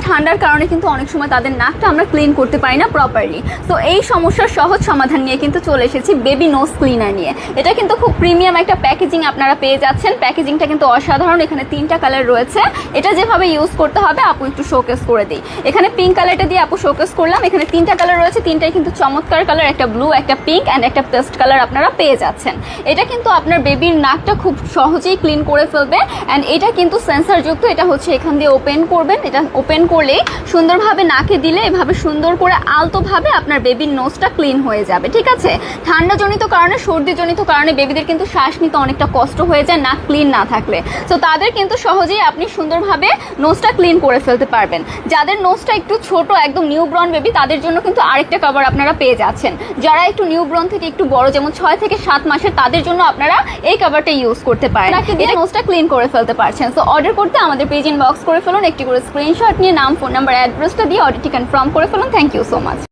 ঠান্ডার কারণে কিন্তু অনেক সময় তাদের নাকটা আমরা ক্লিন করতে পারি না প্রপারলি। তো এই সমস্যার সহজ সমাধান নিয়ে কিন্তু চলে এসেছি বেবি নোজ ক্লিনার নিয়ে। এটা কিন্তু খুব প্রিমিয়াম একটা প্যাকেজিং আপনারা পেয়ে যাচ্ছেন। প্যাকেজিংটা কিন্তু অসাধারণ। এখানে 3টা কালার রয়েছে। এটা যেভাবে ইউজ করতে হবে আপু একটু শোকেস করে দিই। এখানে পিঙ্ক কালারটা দিয়ে আপু শোকেস করলাম। এখানে 3টা কালার রয়েছে, 3টাই কিন্তু চমৎকার কালার, একটা ব্লু, একটা পিঙ্ক অ্যান্ড একটা পেস্ট কালার আপনারা পেয়ে যাচ্ছেন। এটা কিন্তু আপনার বেবির নাকটা খুব সহজেই ক্লিন করে ফেলবে। অ্যান্ড এটা কিন্তু সেন্সারযুক্ত। এটা হচ্ছে এখান দিয়ে ওপেন করবেন। এটা ওপেন করলেই সুন্দরভাবে নাকে দিলে এভাবে সুন্দর করে আলতোভাবে আপনার বেবির নোজটা ক্লিন হয়ে যাবে। ঠিক আছে, ঠান্ডাজনিত কারণে, সর্দিজনিত কারণে বেবিদের কিন্তু শ্বাস নিতে অনেকটা কষ্ট হয়ে যায় নাক ক্লিন না থাকলে। তো তাদের কিন্তু সহজেই আপনি সুন্দরভাবে নোজটা ক্লিন করে ফেলতে পারবেন। যাদের নোজটা একটু ছোট, একদম নিউবর্ন বেবি, তাদের জন্য কিন্তু আরেকটা কভার আপনারা পেয়ে যাচ্ছেন। যারা একটু নিউবর্ন থেকে একটু বড়, যেমন 6 থেকে 7 মাসের, তাদের জন্য আপনারা এই কভারটা ইউজ করতে পারেন। নাকি দিয়ে নোজটা ক্লিন করে ফেলতে পারছেন। সো অর্ডার করতে আমাদের পেজ ইনবক্স করে ফেলুন। একটি করে স্ক্রিনশট নিয়ে নাম, ফোন নাম্বার, অ্যাড্রেসটা দিয়ে অর্ডারটি কনফার্ম করে ফেলুন। Thank you so much.